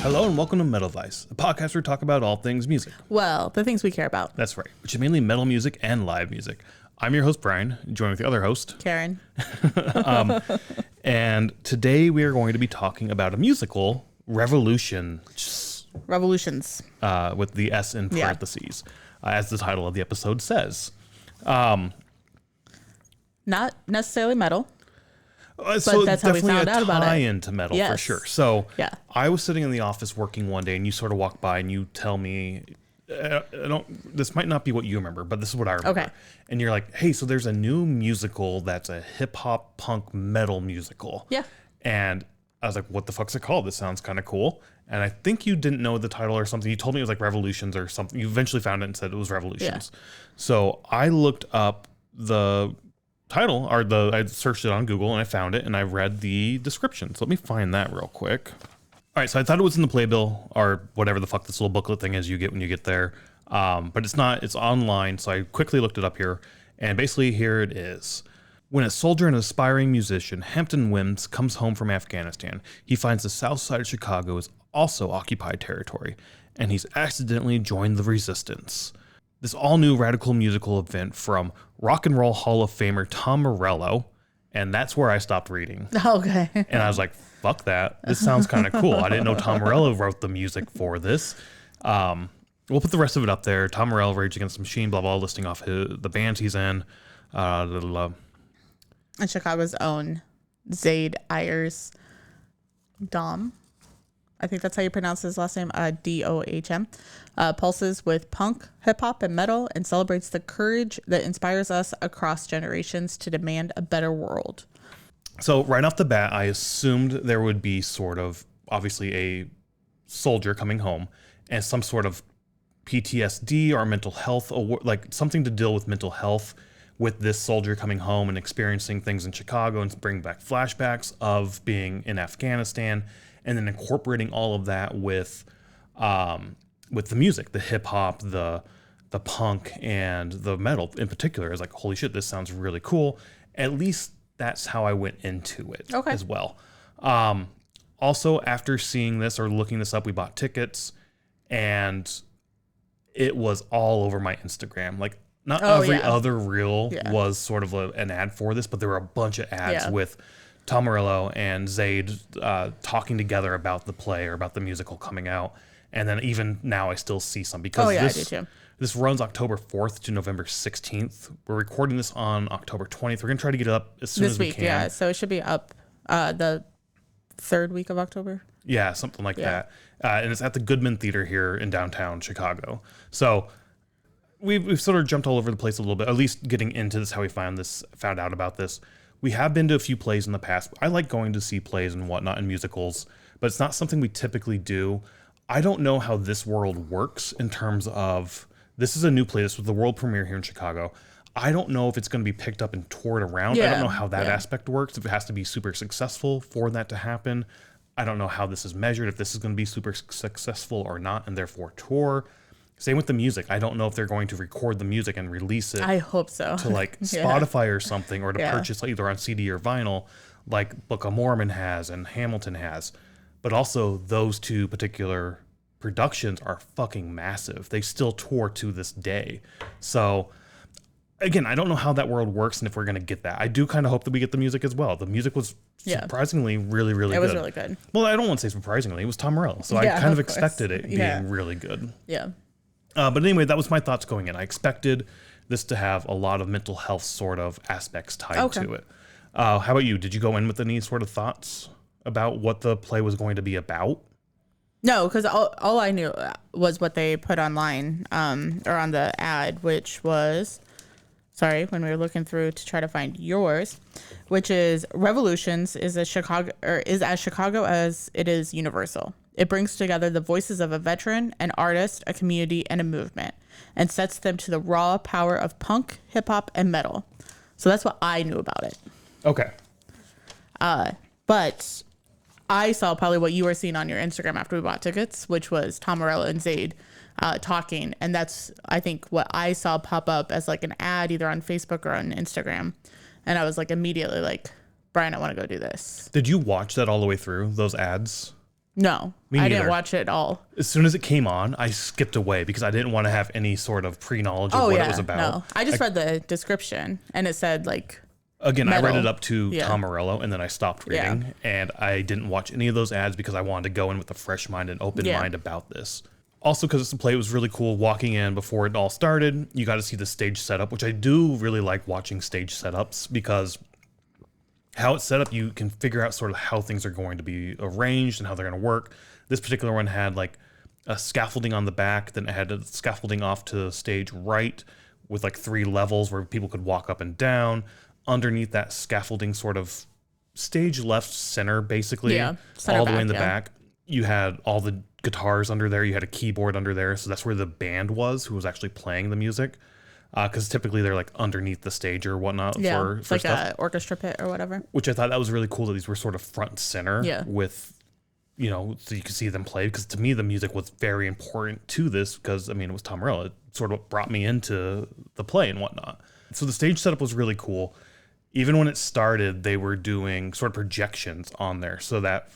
Hello and welcome to MetalVice, a podcast where we talk about all things music. Well, the things we care about. That's right, which is mainly metal music and live music. I'm your host, Brian, joined with the other host, Karen. And today we are going to be talking about a musical, Revolutions, with the S in parentheses, as the title of the episode says. Not necessarily metal. So that's how we found out about it. Tie into metal for sure. So Yeah. I was sitting in the office working one day, and you sort of walk by and you tell me, this might not be what you remember, but this is what I remember. Okay. And you're like, hey, so there's a new musical that's a hip hop punk metal musical. Yeah. And I was like, what the fuck's it called? This sounds kind of cool. And I think you didn't know the title or something. You told me it was like Revolutions or something. You eventually found it and said it was Revolutions. Yeah. So I looked up the title, I searched it on Google and I found it and I read the description. So let me find that real quick. All right, so I thought it was in the playbill or whatever the fuck this little booklet thing is you get when you get there. But it's not, it's online. So I quickly looked it up here and basically here it is. When a soldier and aspiring musician, Hampton Wims, comes home from Afghanistan, he finds the south side of Chicago is also occupied territory and he's accidentally joined the resistance. This all-new radical musical event from Rock and Roll Hall of Famer Tom Morello, and that's where I stopped reading. Okay. And I was like, fuck that. This sounds kind of cool. I didn't know Tom Morello wrote the music for this. We'll put the rest of it up there. Tom Morello, Rage Against the Machine, blah, blah, listing off the bands he's in. And Chicago's own Zayd Ayers Dohrn. I think that's how you pronounce his last name, Dohm. Pulses with punk, hip hop, and metal, and celebrates the courage that inspires us across generations to demand a better world. So right off the bat, I assumed there would be sort of, obviously, a soldier coming home and some sort of PTSD or mental health, like something to deal with mental health with this soldier coming home and experiencing things in Chicago and bring back flashbacks of being in Afghanistan. And then incorporating all of that with the music, the hip hop, the punk, and the metal in particular is like, holy shit, this sounds really cool. At least that's how I went into it as well. Also, after seeing this or looking this up, we bought tickets, and it was all over my Instagram. Like, not every other reel was sort of an ad for this, but there were a bunch of ads with Tom Morello and Zayd talking together about the play or about the musical coming out. And then even now I still see some because I do too. This runs October 4th to November 16th. We're recording this on October 20th. We're going to try to get it up as soon as we can. Yeah, so it should be up the third week of October. Yeah, something like that. And it's at the Goodman Theatre here in downtown Chicago. So we've sort of jumped all over the place a little bit, at least getting into this, how we found out about this. We have been to a few plays in the past. I like going to see plays and whatnot and musicals, but it's not something we typically do. I don't know how this world works in terms of, this is a new play. This was the world premiere here in Chicago. I don't know if it's going to be picked up and toured around. I don't know how that aspect works, if it has to be super successful for that to happen. I don't know how this is measured, if this is going to be super successful or not, and therefore tour. Same with the music. I don't know if they're going to record the music and release it. I hope so. To like Spotify or something, or to purchase either on CD or vinyl, like Book of Mormon has and Hamilton has. But also those two particular productions are fucking massive. They still tour to this day. So again, I don't know how that world works and if we're going to get that. I do kind of hope that we get the music as well. The music was surprisingly really, really good. It was really good. Well, I don't want to say surprisingly. It was Tom Morello. So I kind of expected it being really good. Yeah. But anyway, that was my thoughts going in. I expected this to have a lot of mental health sort of aspects tied to it. How about you? Did you go in with any sort of thoughts about what the play was going to be about? No, because all I knew was what they put online or on the ad, which was, when we were looking through to try to find yours, which is Revolutions is as Chicago as it is universal. It brings together the voices of a veteran, an artist, a community, and a movement, and sets them to the raw power of punk, hip hop, and metal. So that's what I knew about it. Okay. But I saw probably what you were seeing on your Instagram after we bought tickets, which was Tom Morello and Zayd talking. And that's, I think, what I saw pop up as like an ad either on Facebook or on Instagram. And I was like immediately like, Brian, I want to go do this. Did you watch that all the way through, those ads? No, Me I neither. didn't watch it at all. As soon as it came on, I skipped away because I didn't want to have any sort of pre-knowledge of what it was about. No, I just read the description and it said like Again, metal. I read it up to Yeah. Tom Morello, and then I stopped reading, Yeah. and I didn't watch any of those ads because I wanted to go in with a fresh mind and open Yeah. mind about this. Also, because the play was really cool, walking in before it all started, you got to see the stage setup, which I do really like watching stage setups because how it's set up, you can figure out sort of how things are going to be arranged and how they're going to work. This particular one had like a scaffolding on the back, then it had a scaffolding off to stage right with like 3 levels where people could walk up and down. Underneath that scaffolding, sort of stage left center, basically, Yeah, center all the way in back, the yeah. back. You had all the guitars under there. You had a keyboard under there. So that's where the band was, who was actually playing the music. Because typically they're like underneath the stage or whatnot yeah, for it's like stuff. a orchestra pit or whatever. Which I thought that was really cool that these were sort of front and center Yeah. with, you know, so you could see them play. Because to me, the music was very important to this because, I mean, it was Tom Morello. It sort of brought me into the play and whatnot. So the stage setup was really cool. Even when it started, they were doing sort of projections on there so that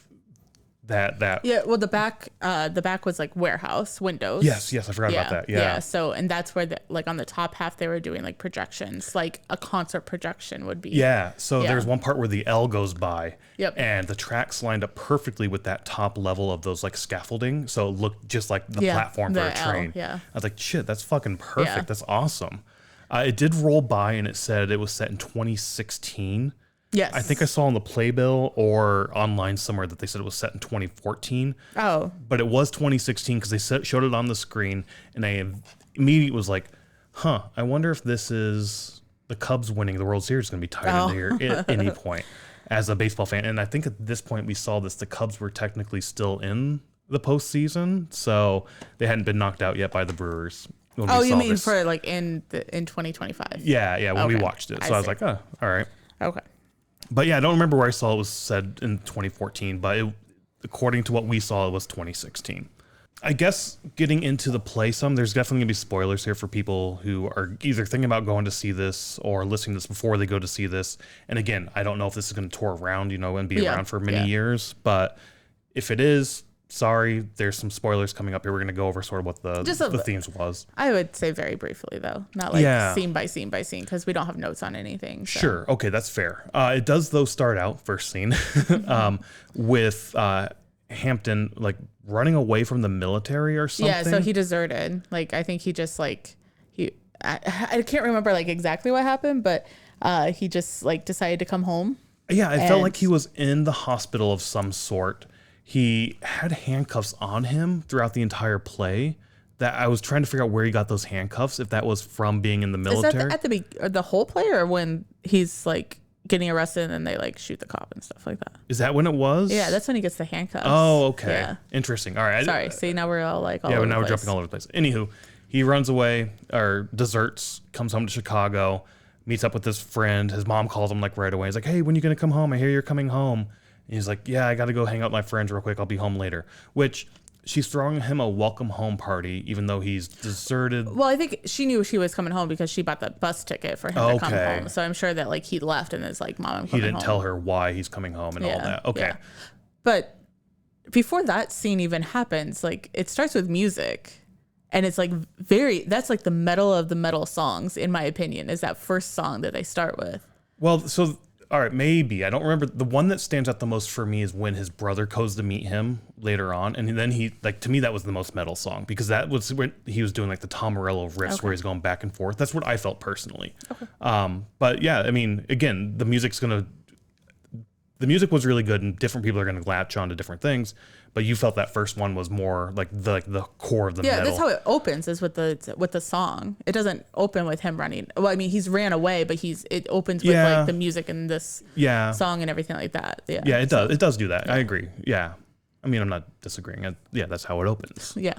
Yeah, well, the back was like warehouse windows. yes, I forgot about that. Yeah. So, and that's where like on the top half they were doing like projections, like a concert projection would be. Yeah. So Yeah. there's one part where the L goes by. Yep. And the tracks lined up perfectly with that top level of those like scaffolding. So it looked just like the Yeah, platform for the a L, train. yeah. I was like, shit, that's fucking perfect. Yeah. That's awesome. It did roll by and it said it was set in 2016. Yes. I think I saw on the playbill or online somewhere that they said it was set in 2014. Oh, But it was 2016 because they showed it on the screen, and I immediately was like, huh, I wonder if this is the Cubs winning the World Series going to be tied into here at any point as a baseball fan. And I think at this point we saw this, the Cubs were technically still in the postseason, so they hadn't been knocked out yet by the Brewers. When oh, we you saw mean this. for like in 2025? Yeah, when we Okay, watched it. I So I was see. like, oh, all right. Okay. But yeah, I don't remember where I saw it was said in 2014, but according to what we saw, it was 2016. I guess getting into the play some, there's definitely gonna be spoilers here for people who are either thinking about going to see this or listening to this before they go to see this. And again, I don't know if this is gonna tour around, you know, and be Yeah, around for many yeah. years, but if it is, sorry, there's some spoilers coming up here. We're gonna go over sort of what the themes was. I would say very briefly though, not like Yeah. scene by scene by scene, because we don't have notes on anything. So. Sure. Okay, that's fair. It does, though, start out, first scene, with Hampton, like, running away from the military or something. Yeah, so he deserted. Like, I think he just like I can't remember like exactly what happened, but he just like decided to come home. Yeah, it felt and- like he was in the hospital of some sort. He had handcuffs on him throughout the entire play. That I was trying to figure out where he got those handcuffs, if that was from being in the Is military. that the whole play, or when he's like getting arrested and then they like shoot the cop and stuff like that? Is that when it was? Yeah, that's when he gets the handcuffs. Oh, okay. Yeah. Interesting. All right. Sorry. See, now we're all like all Yeah, over but now the we're place. jumping all over the place. Anywho, he runs away or deserts, comes home to Chicago, meets up with his friend. His mom calls him like right away. He's like, hey, when you going to come home? I hear you're coming home. And he's like, yeah, I got to go hang out with my friends real quick. I'll be home later. Which she's throwing him a welcome home party, even though he's deserted. Well, I think she knew she was coming home because she bought the bus ticket for him to come Okay. home. So I'm sure that like he left and is like, Mom, I'm He coming didn't home. tell her why he's coming home and all Yeah, that. Okay. yeah. But before that scene even happens, like it starts with music. And it's like that's like the metal of the metal songs, in my opinion, is that first song that they start with. Well, so, all right, maybe. I don't remember. The one that stands out the most for me is when his brother goes to meet him later on. And then he, like, to me, that was the most metal song because that was when he was doing, like, the Tom Morello riffs where he's going back and forth. That's what I felt personally. Okay. But yeah, I mean, again, the music was really good and different people are going to latch on to different things. But you felt that first one was more like the core of the metal. Yeah, that's how it opens, is with the song. It doesn't open with him running. Well, I mean, he's ran away, but it opens with Yeah. like the music and this song and everything like that. Yeah. Yeah, it does. It does do that. I agree. Yeah. I mean, I'm not disagreeing. Yeah, that's how it opens. Yeah.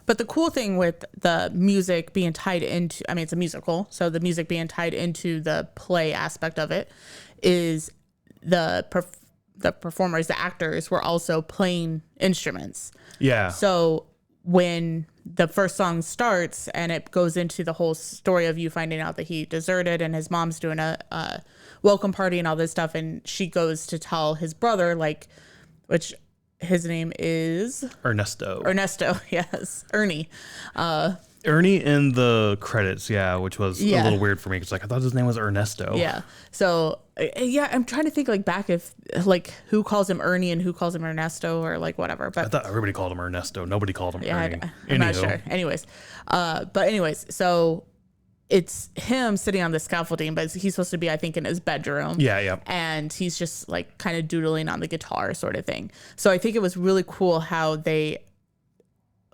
But the cool thing with the music being tied into, I mean, it's a musical, so the music being tied into the play aspect of it is the performers, the actors were also playing instruments. Yeah. So when the first song starts and it goes into the whole story of you finding out that he deserted and his mom's doing a welcome party and all this stuff, and she goes to tell his brother, like, which his name is Ernesto. Yes, Ernie. Ernie in the credits, yeah, which was a little weird for me because like I thought his name was Ernesto. Yeah. So I'm trying to think like back if like who calls him Ernie and who calls him Ernesto or like whatever. But I thought everybody called him Ernesto. Nobody called him Ernie. I'm not sure. Anyways, so it's him sitting on the scaffolding, but he's supposed to be, I think, in his bedroom. Yeah. And he's just like kind of doodling on the guitar sort of thing. So I think it was really cool how they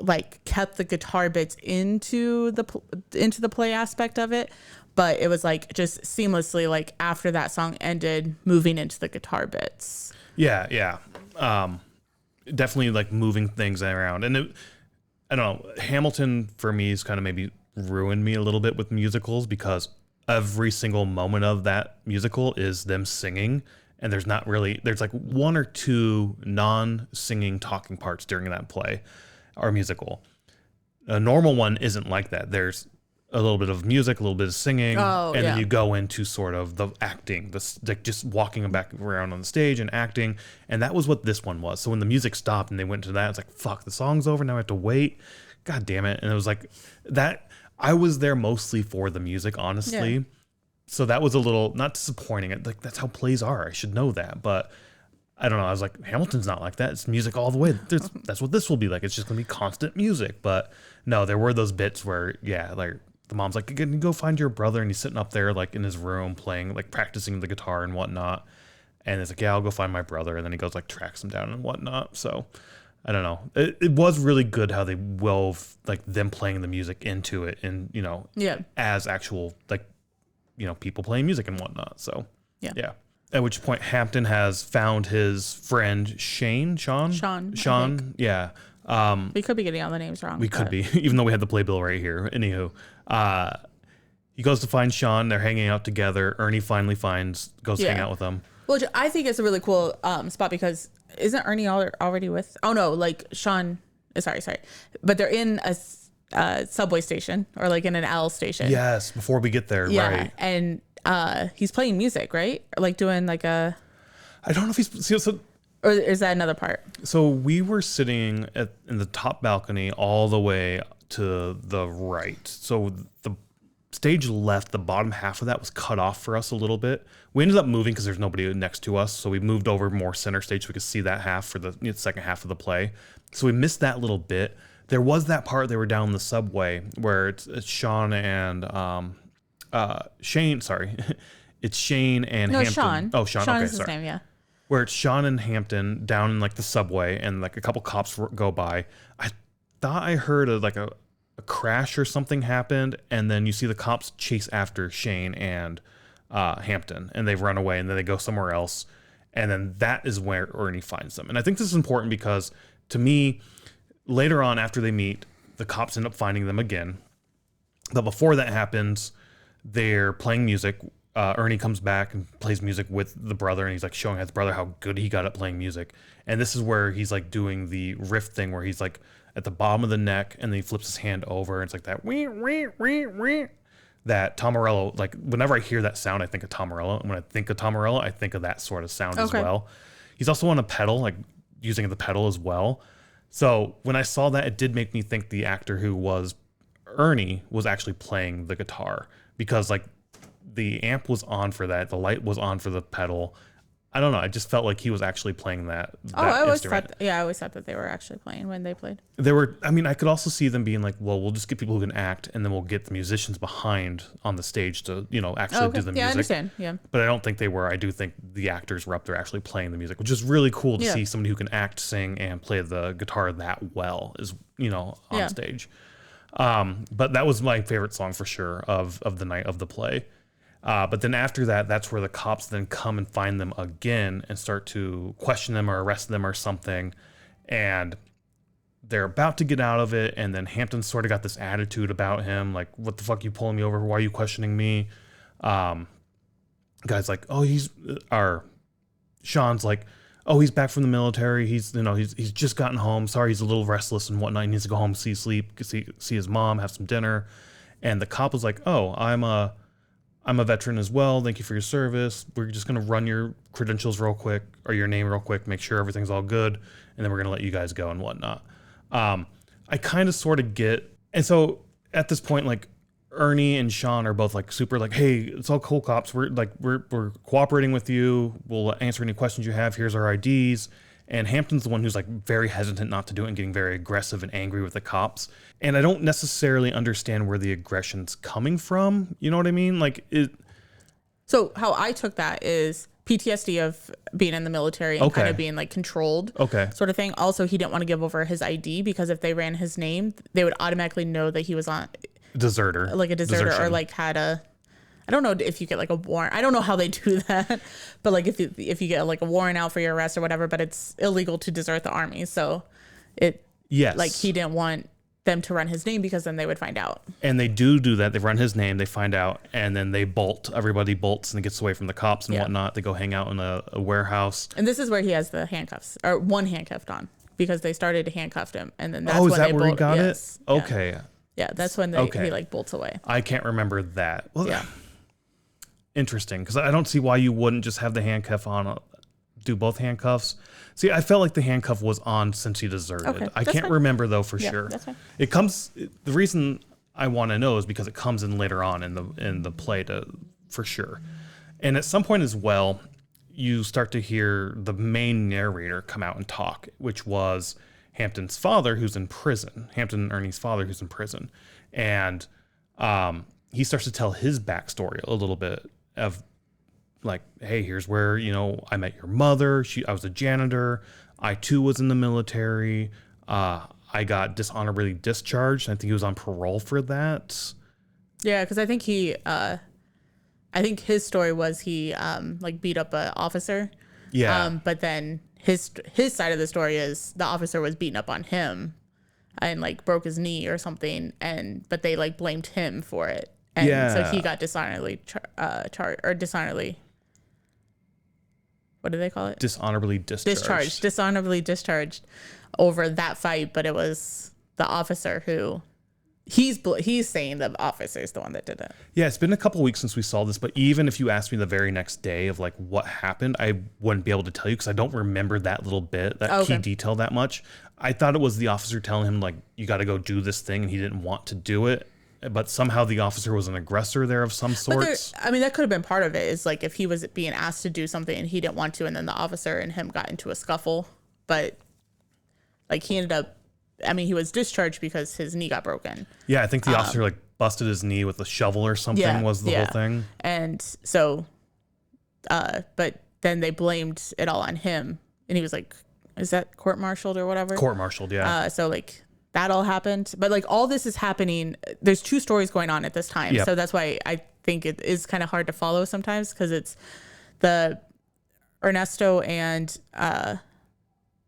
like kept the guitar bits into the play aspect of it, but it was like just seamlessly like after that song ended, moving into the guitar bits. Yeah. Definitely like moving things around, and I don't know. Hamilton for me is kind of maybe ruined me a little bit with musicals because every single moment of that musical is them singing, and there's like one or two non-singing talking parts during that play or musical. A normal one isn't like that. There's a little bit of music, a little bit of singing, and then you go into sort of the acting, like just walking back around on the stage and acting, and that was what this one was. So when the music stopped and they went to that, it's like, fuck, the song's over, now I have to wait. God damn it. And it was like that. I was there mostly for the music, honestly. Yeah. So that was a little not disappointing. Like that's how plays are. I should know that, but I don't know. I was like, Hamilton's not like that. It's music all the way. That's what this will be like. It's just gonna be constant music. But no, there were those bits where, like the mom's like, "Can you go find your brother?" And he's sitting up there like in his room playing, like practicing the guitar and whatnot. And it's like, "Yeah, I'll go find my brother." And then he goes like tracks him down and whatnot. So I don't know. It was really good how they wove like them playing the music into it, and as actual like people playing music and whatnot. So yeah. At which point Hampton has found his friend Sean. Yeah. We could be getting all the names wrong. We could be, even though we had the playbill right here. Anywho, he goes to find Sean. They're hanging out together. Ernie finally goes to hang out with them. Well, I think it's a really cool spot because isn't Ernie already with? Oh no, like Sean. Sorry, but they're in a subway station or like in an L station. Yes, before we get there, right? And he's playing music, right? Or like doing like a. I don't know if he's or is that another part? So we were sitting in the top balcony all the way to the right. So the stage left, the bottom half of that was cut off for us a little bit. We ended up moving because there's nobody next to us. So we moved over more center stage so we could see that half for the second half of the play. So we missed that little bit. There was that part they were down the subway where it's Sean and Shane. Sorry, it's Shane and Hampton. Sean. Oh, Sean. Sean okay, is his sorry. name, yeah. Where it's Sean and Hampton down in like the subway, and like a couple cops go by. I thought I heard a crash or something happened, and then you see the cops chase after Shane and Hampton, and they run away, and then they go somewhere else, and then that is where Ernie finds them. And I think this is important because to me, later on after they meet, the cops end up finding them again. But before that happens, they're playing music. Ernie comes back and plays music with the brother, and he's like showing his brother how good he got at playing music. And this is where he's like doing the riff thing where he's like at the bottom of the neck, and then he flips his hand over, and it's like that wee, wee, wee, wee. That Tom Morello, like whenever I hear that sound, I think of Tom Morello. And when I think of Tom Morello, I think of that sort of sound as well. He's also on a pedal, like using the pedal as well. So when I saw that, it did make me think the actor who was Ernie was actually playing the guitar, because like the amp was on for that, the light was on for the pedal. I don't know. I just felt like he was actually playing that. I always thought that they were actually playing when they played. They were. I mean, I could also see them being like, well, we'll just get people who can act, and then we'll get the musicians behind on the stage to, actually do the music. Yeah, I understand. Yeah. But I don't think they were. I do think the actors were up there actually playing the music, which is really cool to see somebody who can act, sing, and play the guitar that well on stage. But that was my favorite song for sure of the night of the play. But then after that, that's where the cops then come and find them again and start to question them or arrest them or something. And they're about to get out of it. And then Hampton sort of got this attitude about him. Like, what the fuck are you pulling me over? Why are you questioning me? Guy's like, Sean's like, oh, he's back from the military. He's just gotten home. Sorry, he's a little restless and whatnot. He needs to go home, see his mom, have some dinner. And the cop was like, oh, I'm a veteran as well. Thank you for your service. We're just going to run your credentials real quick or your name real quick, make sure everything's all good. And then we're going to let you guys go and whatnot. I kind of sort of get. And so at this point, like Ernie and Sean are both like super like, hey, it's all cool, cops. We're cooperating with you. We'll answer any questions you have. Here's our IDs. And Hampton's the one who's like very hesitant not to do it and getting very aggressive and angry with the cops. And I don't necessarily understand where the aggression's coming from. You know what I mean? Like it. So how I took that is PTSD of being in the military and kind of being like controlled sort of thing. Also, he didn't want to give over his ID because if they ran his name, they would automatically know that he was on deserter, like a desertion. Or like had a, I don't know if you get like a warrant. I don't know how they do that, but like if you get like a warrant out for your arrest or whatever, but it's illegal to desert the army. So like he didn't want them to run his name because then they would find out. And they do that. They run his name, they find out, and then they bolt. Everybody bolts and gets away from the cops and whatnot. They go hang out in a warehouse. And this is where he has the handcuffs, or one handcuffed on, because they started to handcuff him. And then that's is when that they where he got it? Yeah. Okay. Yeah, that's when he like bolts away. I can't remember that. Well, yeah. Interesting, because I don't see why you wouldn't just have the handcuff on, do both handcuffs. See, I felt like the handcuff was on since he deserted. Okay, I can't remember though for sure. That's fine. It comes. The reason I want to know is because it comes in later on in the play for sure. And at some point as well, you start to hear the main narrator come out and talk, which was Hampton's father, who's in prison. Hampton and Ernie's father, who's in prison, and he starts to tell his backstory a little bit of. Like, hey, here's where, I met your mother. I was a janitor. I too was in the military. I got dishonorably discharged. I think he was on parole for that. Yeah, because I think I think his story was he like beat up an officer. Yeah. But then his side of the story is the officer was beating up on him and like broke his knee or something, but they like blamed him for it. And so he got dishonorably charged or dishonorably. What do they call it? Dishonorably discharged. Dishonorably discharged over that fight, but it was the officer who he's saying the officer is the one that did it. Yeah, it's been a couple of weeks since we saw this, but even if you asked me the very next day of like what happened, I wouldn't be able to tell you because I don't remember that little bit, that key detail that much. I thought it was the officer telling him like, you got to go do this thing, and he didn't want to do it. But somehow the officer was an aggressor there of some sorts. I mean, that could have been part of it, is like if he was being asked to do something and he didn't want to, and then the officer and him got into a scuffle. But like he ended up, I mean, he was discharged because his knee got broken. Yeah, I think the officer like busted his knee with a shovel or something was the whole thing. And so, but then they blamed it all on him. And he was like, is that court-martialed or whatever? Court-martialed, yeah. So like, that all happened, but like all this is happening. There's two stories going on at this time. Yep. So that's why I think it is kind of hard to follow sometimes, because it's the Ernesto and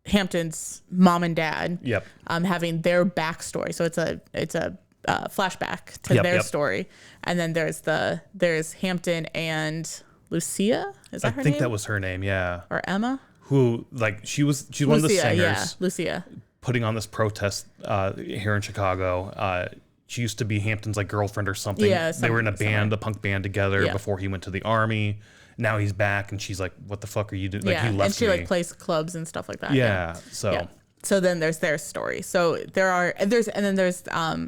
Hampton's mom and dad having their backstory. So it's a flashback to their story. And then there's Hampton and Lucia. Is that her name? I think that was her name. Yeah. Or Emma, who like she's one of the singers. Yeah, Lucia. Putting on this protest here in Chicago. She used to be Hampton's like girlfriend or something. Yeah, they were in a band, a punk band together before he went to the army. Now he's back, and she's like, "What the fuck are you doing?" Like, you left and she me. like plays clubs and stuff like that. Yeah. So then there's their story. So there's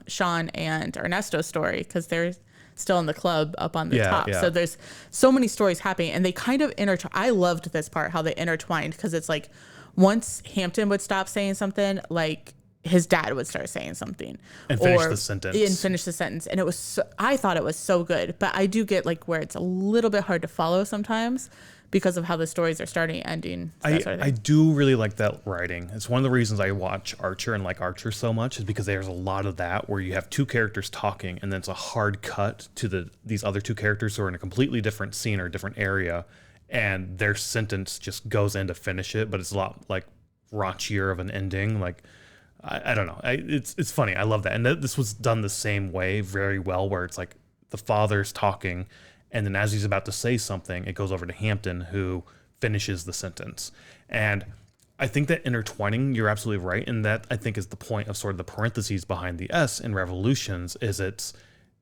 Sean and Ernesto's story, because they're still in the club up on the top. Yeah. So there's so many stories happening, and they kind of intertwine. I loved this part, how they intertwined, because it's like, once Hampton would stop saying something, like his dad would start saying something and finish the sentence. And it was I thought it was so good, but I do get like where it's a little bit hard to follow sometimes because of how the stories are starting and ending. I do really like that writing. It's one of the reasons I watch Archer and like Archer so much, is because there's a lot of that where you have two characters talking and then it's a hard cut to these other two characters who are in a completely different scene or a different area, and their sentence just goes in to finish it, but it's a lot like raunchier of an ending. Like, I don't know. It's funny. I love that. And this was done the same way very well, where it's like the father's talking, and then as he's about to say something, it goes over to Hampton, who finishes the sentence. And I think that intertwining, you're absolutely right. And that I think is the point of sort of the parentheses behind the S in Revolutions, is it's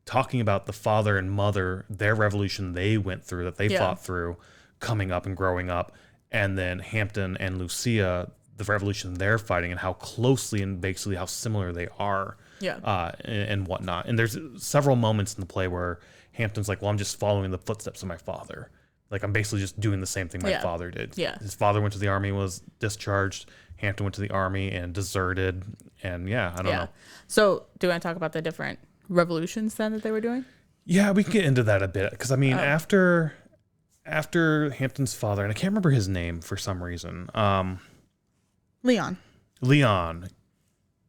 talking about the father and mother, their revolution they went through, that they Yeah. fought through coming up and growing up, and then Hampton and Lucia, the revolution they're fighting, and how closely and basically how similar they are, and whatnot. And there's several moments in the play where Hampton's like, well, I'm just following the footsteps of my father. Like, I'm basically just doing the same thing my father did. Yeah. His father went to the army, was discharged. Hampton went to the army and deserted. And I don't know. So do you want to talk about the different revolutions then that they were doing? Yeah, we can get into that a bit. Because, I mean, after Hampton's father, and I can't remember his name for some reason. Leon.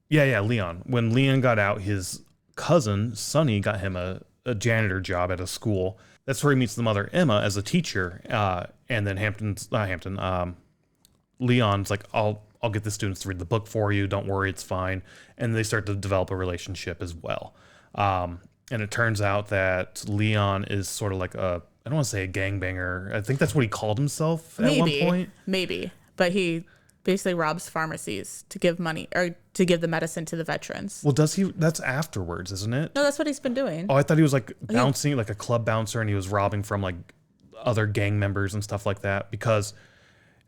Yeah, Leon. When Leon got out, his cousin, Sonny, got him a janitor job at a school. That's where he meets the mother, Emma, as a teacher. And then Leon's like, I'll get the students to read the book for you. Don't worry, it's fine. And they start to develop a relationship as well. And it turns out that Leon is sort of like I don't want to say a gangbanger. I think that's what he called himself at one point. Maybe. But he basically robs pharmacies to give money or to give the medicine to the veterans. Well, does he? That's afterwards, isn't it? No, that's what he's been doing. Oh, I thought he was like bouncing, like a club bouncer, and he was robbing from like other gang members and stuff like that, because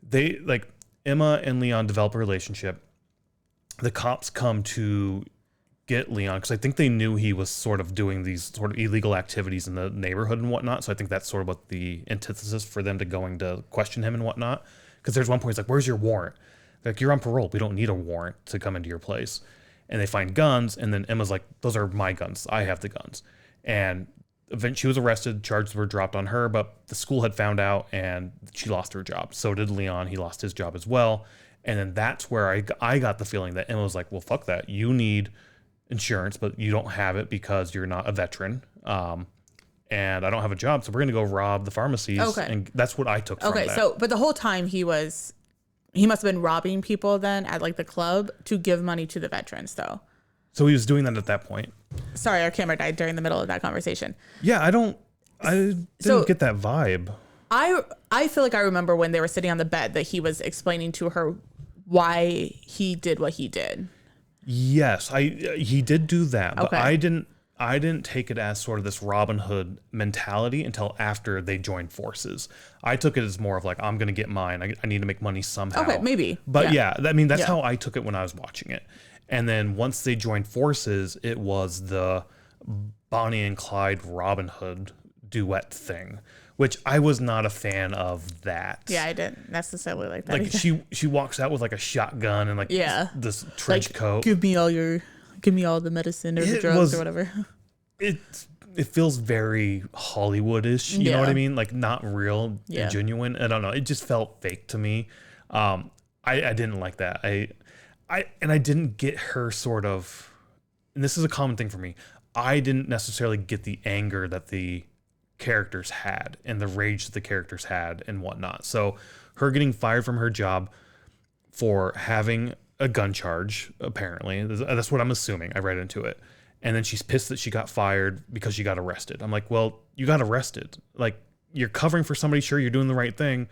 they like Emma and Leon develop a relationship. The cops come to get Leon because I think they knew he was sort of doing these sort of illegal activities in the neighborhood and whatnot. So I think that's sort of what the antithesis for them to going to question him and whatnot. Because there's one point he's like, "Where's your warrant?" They're like, "You're on parole. We don't need a warrant to come into your place." And they find guns, and then Emma's like, "Those are my guns. I have the guns." And eventually she was arrested. Charges were dropped on her, but the school had found out, and she lost her job. So did Leon. He lost his job as well. And then that's where I got the feeling that Emma was like, "Well, fuck that. You need insurance, but you don't have it because you're not a veteran. And I don't have a job, so we're gonna go rob the pharmacies." Okay. And that's what I took from that. Okay, so but the whole time he must have been robbing people then at like the club to give money to the veterans though. So he was doing that at that point. Sorry, our camera died during the middle of that conversation. Yeah, I didn't get that vibe. I feel like I remember when they were sitting on the bed that he was explaining to her why he did what he did. Yes, he did do that, but Okay. I didn't take it as sort of this Robin Hood mentality until after they joined forces. I took it as more of like, I'm going to get mine. I need to make money somehow. Okay, maybe. But that's how I took it when I was watching it. And then once they joined forces, it was the Bonnie and Clyde Robin Hood duet thing, which I was not a fan of that. Yeah, I didn't necessarily like that. Like either. she walks out with like a shotgun and like this trench coat. Give me all the medicine or the drugs or whatever. It feels very Hollywood-ish, you know what I mean? Like not real and genuine. I don't know. It just felt fake to me. I didn't like that. I didn't get her sort of, and this is a common thing for me. I didn't necessarily get the anger that the characters had and the rage that the characters had and whatnot. So her getting fired from her job for having a gun charge, apparently, that's what I'm assuming. I read into it. And then she's pissed that she got fired because she got arrested. I'm like, well, you got arrested. Like, you're covering for somebody, sure, you're doing the right thing,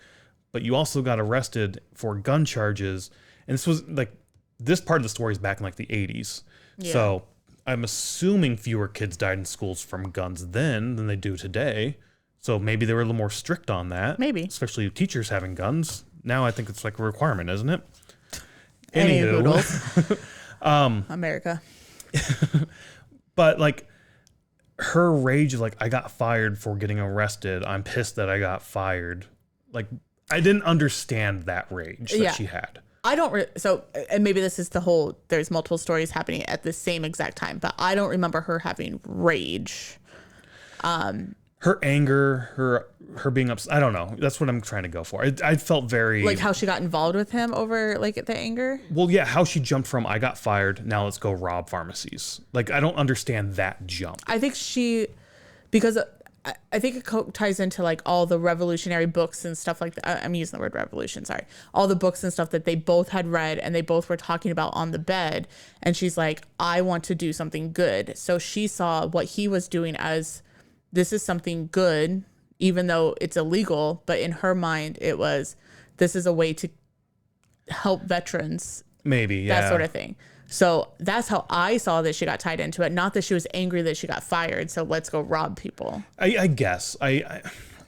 but you also got arrested for gun charges. And this was like, this part of the story is back in like the 80s. Yeah. So I'm assuming fewer kids died in schools from guns then than they do today. So maybe they were a little more strict on that. Maybe. Especially teachers having guns. Now I think it's like a requirement, isn't it? Anywho. America. But like her rage of like, I got fired for getting arrested. I'm pissed that I got fired. Like, I didn't understand that rage that she had. I don't, and maybe this is there's multiple stories happening at the same exact time, but I don't remember her having rage. Her anger, her being upset. I don't know. That's what I'm trying to go for. I felt very like how she got involved with him over like the anger. Well, yeah, how she jumped from I got fired, now let's go rob pharmacies. Like, I don't understand that jump. I think because I think it ties into like all the revolutionary books and stuff like that. I'm using the word revolution. Sorry. All the books and stuff that they both had read and they both were talking about on the bed. And she's like, I want to do something good. So she saw what he was doing as this is something good, even though it's illegal. But in her mind, it was, this is a way to help veterans. Maybe, yeah. That sort of thing. So that's how I saw that she got tied into it. Not that she was angry that she got fired. So let's go rob people. I guess I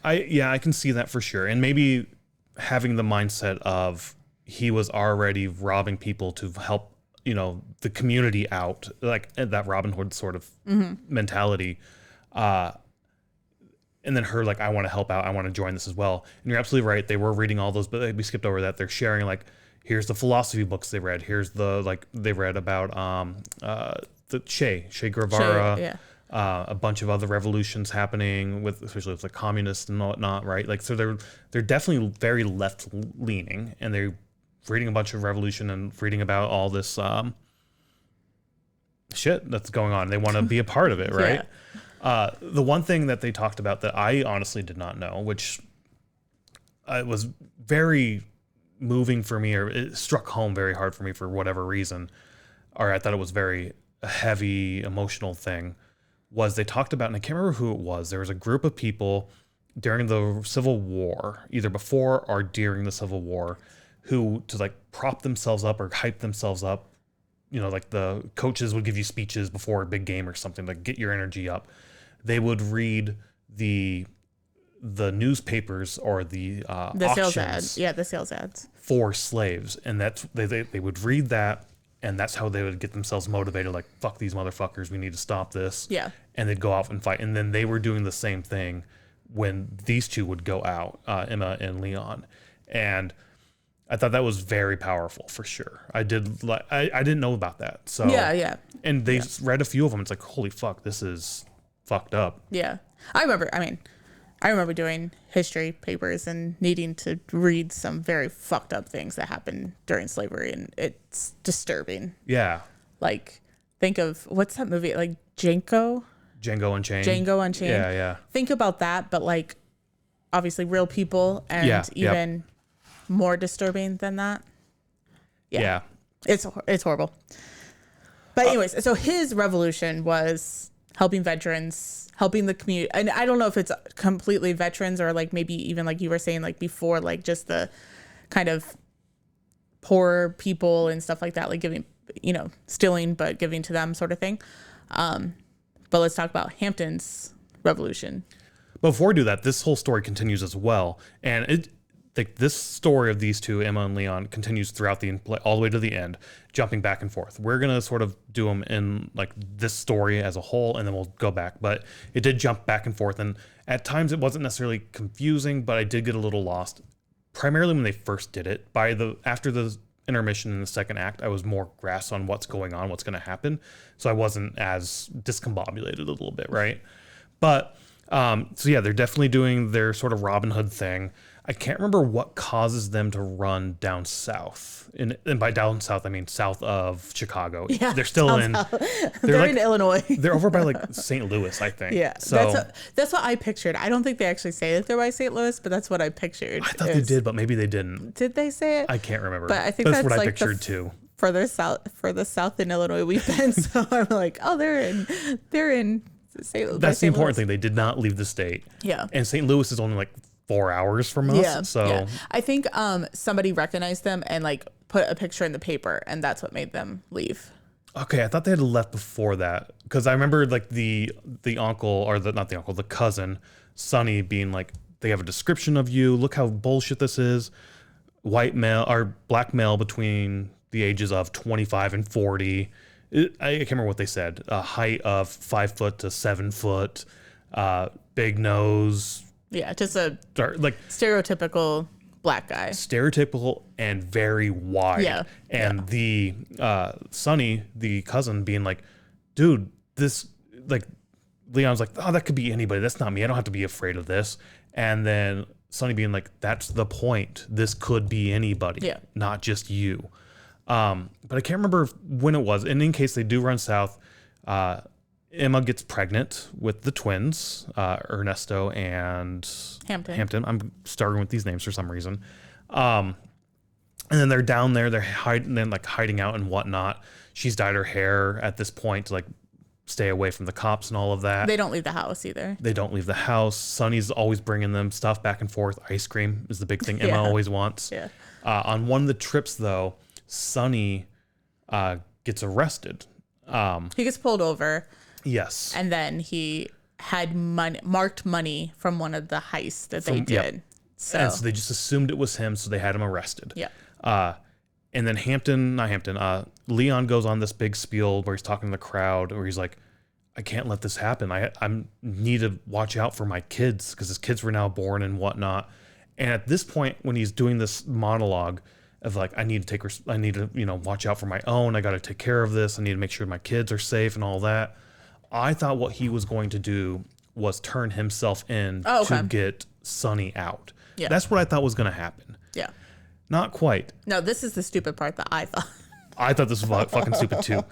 can see that for sure. And maybe having the mindset of he was already robbing people to help, the community out, like that Robin Hood sort of mentality. And then her like, I want to help out. I want to join this as well. And you're absolutely right. They were reading all those, but we skipped over that. They're sharing like, here's the philosophy books they read. Here's the they read about the Che Guevara, a bunch of other revolutions happening especially with the communists and whatnot, right? Like so they're definitely very left leaning, and they're reading a bunch of revolution and reading about all this shit that's going on. They want to be a part of it, right? The one thing that they talked about that I honestly did not know, which was very moving for me, or it struck home very hard for me for whatever reason, or I thought it was very heavy emotional thing, was they talked about, and I can't remember who it was. There was a group of people during the Civil War, either before or during the Civil War, who to like prop themselves up or hype themselves up, like the coaches would give you speeches before a big game or something, like get your energy up. They would read the newspapers or the sales ads. Yeah, the sales ads for slaves, and that's they would read that, and that's how they would get themselves motivated. Like, fuck these motherfuckers, we need to stop this. Yeah, and they'd go off and fight. And then they were doing the same thing when these two would go out, Emma and Leon, and I thought that was very powerful for sure. I didn't know about that. So yeah. And they read a few of them. It's like, holy fuck, this is fucked up. Yeah, I remember doing history papers and needing to read some very fucked up things that happened during slavery, and it's disturbing. Yeah. Like, think of, what's that movie? Like Django Unchained. Yeah. Think about that, but like obviously real people, and even more disturbing than that. Yeah. It's horrible. But anyways, so his revolution was helping veterans, helping the community. And I don't know if it's completely veterans or like maybe even like you were saying, like before, like just the kind of poor people and stuff like that, like giving, stealing, but giving to them sort of thing. But let's talk about Hampton's revolution. Before we do that, this whole story continues as well. And this story of these two, Emma and Leon, continues throughout all the way to the end, jumping back and forth. We're going to sort of do them in like this story as a whole, and then we'll go back. But it did jump back and forth. And at times it wasn't necessarily confusing, but I did get a little lost, primarily when they first did it. After the intermission in the second act, I was more grasped on what's going on, what's going to happen. So I wasn't as discombobulated a little bit, right? But they're definitely doing their sort of Robin Hood thing. I can't remember what causes them to run down south. And by down south, I mean south of Chicago. Yeah, they're still in... They're in Illinois. They're over by like St. Louis, I think. Yeah, so that's what I pictured. I don't think they actually say that they're by St. Louis, but that's what I pictured. I thought they did, but maybe they didn't. Did they say it? I can't remember. But I think that's what like I pictured too. Further south in Illinois we've been. So I'm like, oh, they're in St. Louis. That's the important thing. They did not leave the state. Yeah. And St. Louis is only like 4 hours from us. Yeah. So yeah. I think somebody recognized them and like put a picture in the paper, and that's what made them leave. Okay, I thought they had left before that, because I remember like the uncle, or the cousin, Sonny, being like, they have a description of you. Look how bullshit this is. White male or black male between the ages of 25 and 40. I can't remember what they said. A height of 5 foot to 7 foot. Big nose. Yeah, just a like stereotypical black guy. Stereotypical and very wide. Yeah. And the Sonny, the cousin, being like, dude, this, like, Leon's like, oh, that could be anybody. That's not me. I don't have to be afraid of this. And then Sonny being like, that's the point. This could be anybody, not just you. But I can't remember when it was. And in case they do run south, Emma gets pregnant with the twins, Ernesto and Hampton. I'm starting with these names for some reason. And then they're down there. They're hiding out and whatnot. She's dyed her hair at this point to like stay away from the cops and all of that. They don't leave the house either. They don't leave the house. Sonny's always bringing them stuff back and forth. Ice cream is the big thing Emma always wants. Yeah. On one of the trips, though, Sonny gets arrested. He gets pulled over, Yes. and then he had marked money from one of the heists that they did. Yep. So, And so they just assumed it was him, so they had him arrested. yeah. And then Leon goes on this big spiel where he's talking to the crowd, where he's like, I can't let this happen. I need to watch out for my kids because his kids were now born and whatnot. And at this point, when he's doing this monologue of like, I need to watch out for my own. I got to take care of this. I need to make sure my kids are safe and all that. I thought what he was going to do was turn himself in to get Sonny out. Yeah. That's what I thought was going to happen. Yeah. Not quite. No, this is the stupid part that I thought. I thought this was fucking stupid too.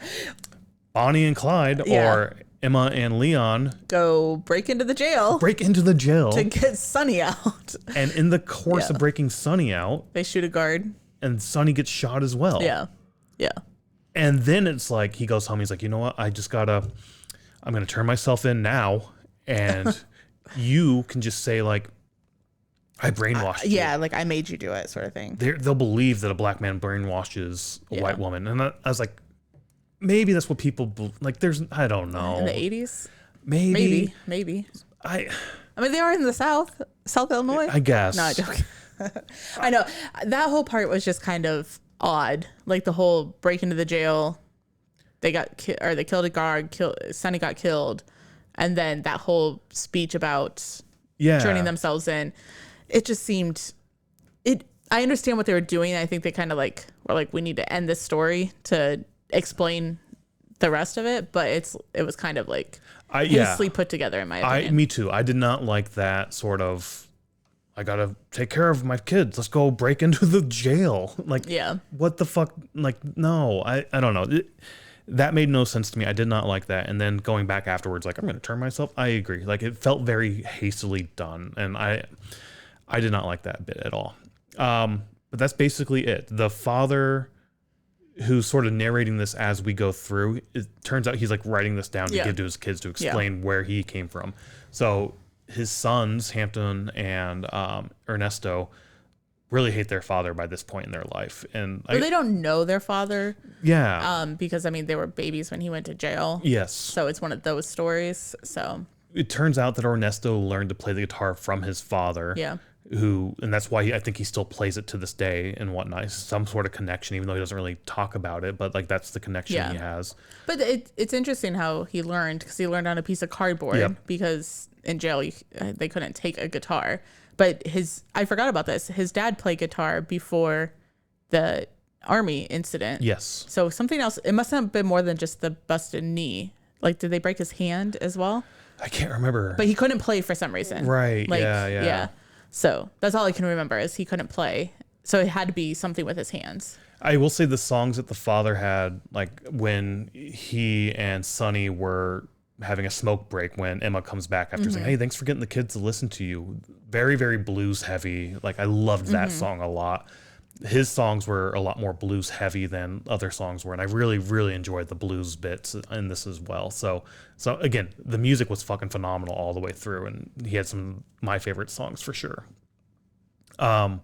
Bonnie and Clyde, or Emma and Leon, go break into the jail to get Sonny out. And in the course of breaking Sonny out, they shoot a guard. And Sonny gets shot as well. Yeah. Yeah. And then it's like, he goes home. He's like, you know what? I'm going to turn myself in now. And you can just say like, I brainwashed you. Yeah, like I made you do it, sort of thing. They'll believe that a black man brainwashes a white woman. And I was like, maybe that's what people like. I don't know. In the 80s? Maybe. I mean, they are in the South Illinois. I guess. No, I'm joking. I know. That whole part was just kind of odd. Like the whole break into the jail, they killed a guard, Sonny got killed. And then that whole speech about turning themselves in. It just seemed, I understand what they were doing. I think they kind of like were like, we need to end this story to explain the rest of it. But it was kind of like hastily put together in my opinion. Me too. I did not like that sort of, I got to take care of my kids. Let's go break into the jail. Like, what the fuck? Like, no, I don't know. That made no sense to me. I did not like that. And then going back afterwards, like, I'm going to turn myself. I agree. Like, it felt very hastily done. And I did not like that bit at all. But that's basically it. The father who's sort of narrating this as we go through, it turns out he's like writing this down to give to his kids to explain where he came from. So his sons, Hampton and Ernesto, really hate their father by this point in their life. And they don't know their father. Yeah. Because I mean, they were babies when he went to jail. Yes. So it's one of those stories. So it turns out that Ernesto learned to play the guitar from his father. Yeah. And that's why I think he still plays it to this day and whatnot. Some sort of connection, even though he doesn't really talk about it, but like that's the connection he has. But it's interesting how he learned, because he learned on a piece of cardboard because in jail they couldn't take a guitar. But I forgot about this. His dad played guitar before the Army incident. Yes. So something else. It must have been more than just the busted knee. Like, did they break his hand as well? I can't remember. But he couldn't play for some reason. Right. Like, yeah. So that's all I can remember is he couldn't play. So it had to be something with his hands. I will say the songs that the father had, like when he and Sonny were having a smoke break when Emma comes back after saying, hey, thanks for getting the kids to listen to you. Very, very blues heavy. Like I loved that song a lot. His songs were a lot more blues heavy than other songs were. And I really, really enjoyed the blues bits in this as well. So again, the music was fucking phenomenal all the way through. And he had some of my favorite songs for sure. But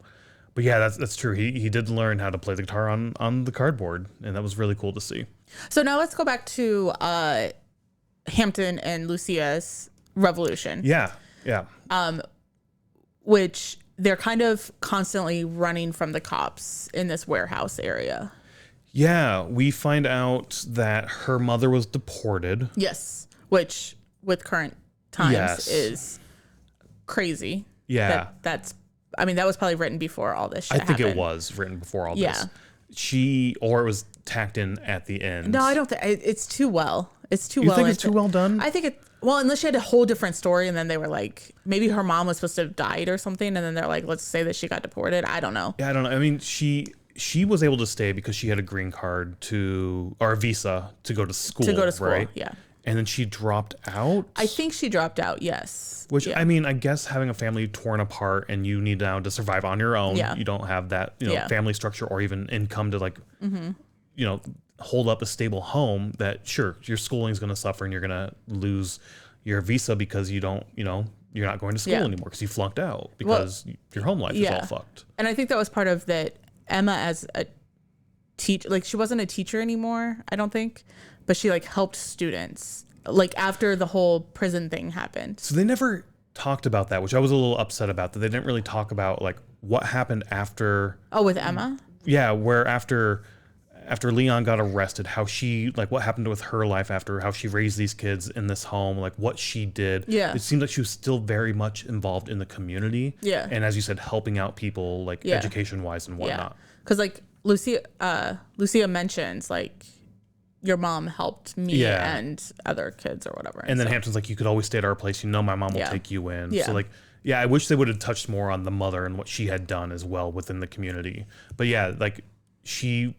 yeah, that's true. He did learn how to play the guitar on the cardboard. And that was really cool to see. So now let's go back to Hampton and Lucia's revolution. Yeah. Which they're kind of constantly running from the cops in this warehouse area. Yeah, we find out that her mother was deported. Yes, which with current times is crazy. Yeah. That was probably written before all this shit I think happened. it was written before all Yeah. this. Or it was tacked in at the end. No, I don't think it's too well. It's too You well. think it's too well done? I think unless she had a whole different story and then they were like, maybe her mom was supposed to have died or something. And then they're like, let's say that she got deported. I don't know. Yeah, I don't know. I mean, she was able to stay because she had a green card or a visa to go to school. Right? Yeah. And then she dropped out? I think she dropped out, yes. Which, I mean, I guess having a family torn apart and you need now to survive on your own. Yeah. You don't have that, family structure or even income to like, hold up a stable home. That sure, your schooling is going to suffer and you're going to lose your visa because you don't, you're not going to school anymore because you flunked out because your home life is all fucked. And I think that was part of that. Emma, as teach, like she wasn't a teacher anymore, I don't think, but she like helped students like after the whole prison thing happened. So they never talked about that, which I was a little upset about, that they didn't really talk about like what happened after. Oh, with Emma? Yeah, where after Leon got arrested, how she, like what happened with her life after, how she raised these kids in this home, like what she did. Yeah. It seemed like she was still very much involved in the community. Yeah. And as you said, helping out people like education wise and whatnot. Because like Lucia mentions like your mom helped me and other kids or whatever. And then Hampton's like, you could always stay at our place. You know, my mom will take you in. Yeah. So like, yeah, I wish they would have touched more on the mother and what she had done as well within the community. But yeah, like she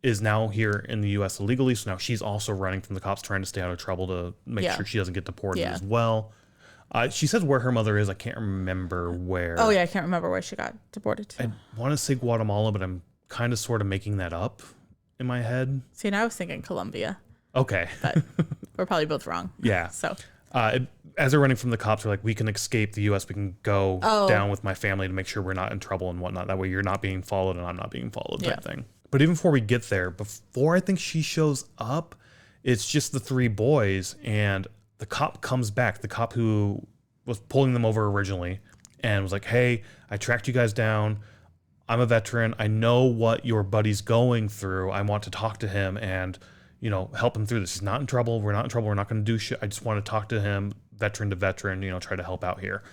is now here in the U.S. illegally. So now she's also running from the cops, trying to stay out of trouble to make sure she doesn't get deported as well. She says where her mother is. I can't remember where. Oh, yeah. I can't remember where she got deported to. I want to say Guatemala, but I'm kind of sort of making that up in my head. See, now I was thinking Colombia. Okay. But we're probably both wrong. Yeah. So. As they're running from the cops, they're like, we can escape the U.S. We can go down with my family to make sure we're not in trouble and whatnot. That way you're not being followed and I'm not being followed type thing. But even before we get there, before I think she shows up, it's just the three boys and the cop comes back. The cop who was pulling them over originally and was like, hey, I tracked you guys down. I'm a veteran. I know what your buddy's going through. I want to talk to him and, you know, help him through this. He's not in trouble. We're not in trouble. We're not going to do shit. I just want to talk to him, veteran to veteran, you know, try to help out here.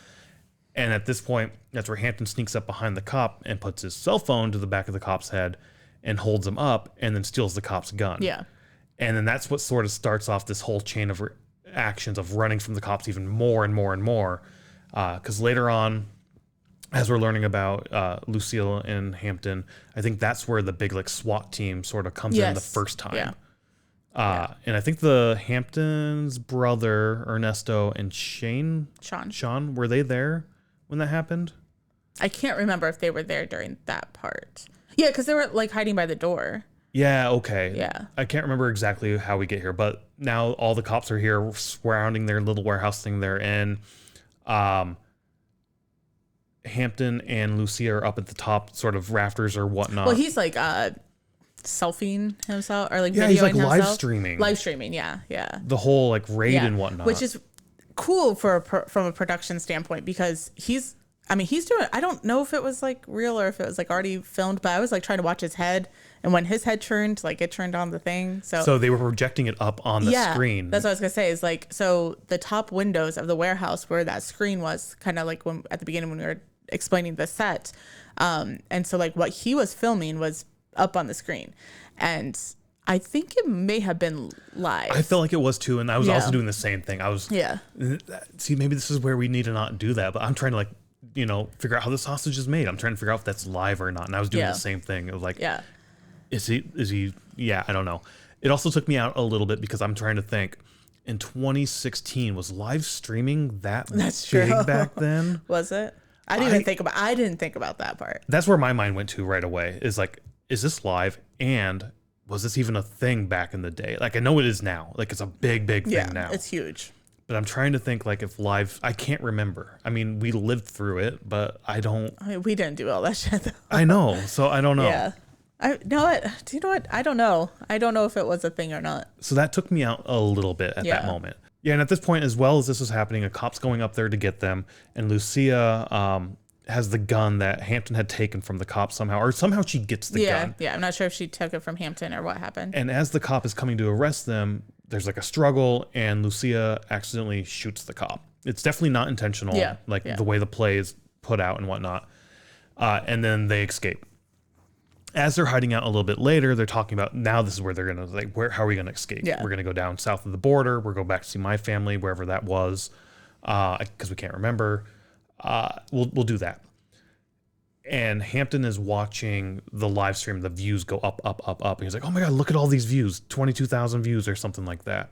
And at this point, that's where Hampton sneaks up behind the cop and puts his cell phone to the back of the cop's head and holds him up and then steals the cop's gun. Yeah. And then that's what sort of starts off this whole chain of actions of running from the cops even more and more and more. Because later on, as we're learning about Lucille and Hampton, I think that's where the big like SWAT team sort of comes in the first time. Yeah. And I think the Hampton's brother, Ernesto, and Sean, were they there when that happened? I can't remember if they were there during that part. Yeah, because they were like hiding by the door. Yeah, okay. Yeah. I can't remember exactly how we get here, but now all the cops are here surrounding their little warehouse thing they're in. Hampton and Lucia are up at the top sort of rafters or whatnot. Well, he's like selfieing himself or like videoing he's like himself. live streaming, yeah. The whole like raid and whatnot, which is cool from a production standpoint because he's doing, I don't know if it was like real or if it was like already filmed, but I was like trying to watch his head, and when his head turned, like it turned on the thing. So they were projecting it up on the screen. That's what I was gonna say is like, so the top windows of the warehouse where that screen was, kind of like when at the beginning when we were explaining the set. And so like what he was filming was up on the screen, and I think it may have been live. I felt like it was too. And I was also doing the same thing. I was, see, maybe this is where we need to not do that, but I'm trying to like, you know, figure out how the sausage is made. I'm trying to figure out if that's live or not. And I was doing the same thing. It was like, is he, I don't know. It also took me out a little bit because I'm trying to think in 2016, was live streaming that's big back then? Was it? I didn't think about that part. That's where my mind went to right away is like, is this live? And was this even a thing back in the day? Like, I know it is now. Like, it's a big thing now. It's huge. But I'm trying to think like if live, I can't remember. I mean, we lived through it, but I mean, we didn't do all that shit though. I know. So I don't know. Yeah. Do you know what? I don't know. I don't know if it was a thing or not. So that took me out a little bit at that moment. Yeah. And at this point, as well as this was happening, a cop's going up there to get them. And Lucia has the gun that Hampton had taken from the cop somehow, or somehow she gets the gun. Yeah. I'm not sure if she took it from Hampton or what happened. And as the cop is coming to arrest them, there's like a struggle and Lucia accidentally shoots the cop. It's definitely not intentional, the way the play is put out and whatnot. And then they escape. As they're hiding out a little bit later, they're talking about now this is where they're going to like, how are we going to escape? Yeah. We're going to go down south of the border. We'll go back to see my family, wherever that was, because we can't remember. We'll do that. And Hampton is watching the live stream, the views go up. And he's like, oh my God, look at all these views, 22,000 views or something like that.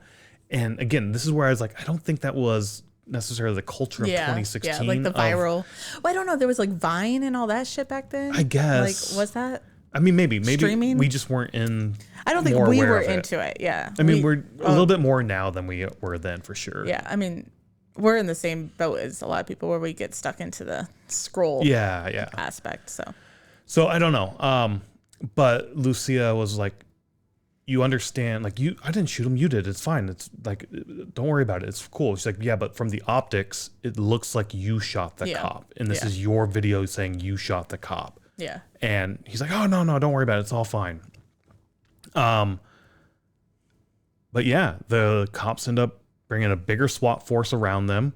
And again, this is where I was like, I don't think that was necessarily the culture of 2016. Yeah, like the viral. Well, I don't know. There was like Vine and all that shit back then. I guess. Like, was that? I mean, maybe streaming? We just weren't in. I don't think we were into it. Yeah. I mean, we're a little bit more now than we were then for sure. Yeah. I mean, we're in the same boat as a lot of people where we get stuck into the scroll aspect. So I don't know. But Lucia was like, you understand, like, I didn't shoot him, you did. It's fine. It's like, don't worry about it. It's cool. She's like, yeah, but from the optics, it looks like you shot the cop. And this is your video saying you shot the cop. Yeah. And he's like, oh, no, don't worry about it. It's all fine. But yeah, the cops end up bringing a bigger SWAT force around them.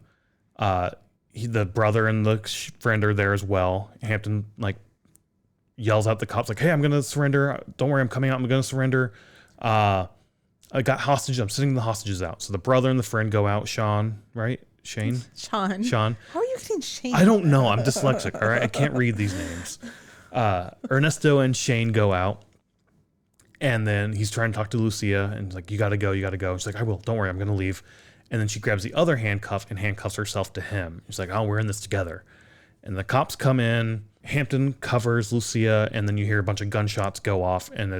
The brother and the friend are there as well. Hampton, like, yells out the cops, like, hey, I'm going to surrender. Don't worry, I'm coming out. I'm going to surrender. I got hostages. I'm sending the hostages out. So the brother and the friend go out. Sean, right? Shane? Sean. How are you getting Shane? I don't know. I'm dyslexic. All right. I can't read these names. Ernesto and Shane go out. And then he's trying to talk to Lucia and he's like, you got to go. She's like, I will. Don't worry. I'm going to leave. And then she grabs the other handcuff and handcuffs herself to him. He's like, oh, we're in this together. And the cops come in. Hampton covers Lucia. And then you hear a bunch of gunshots go off. And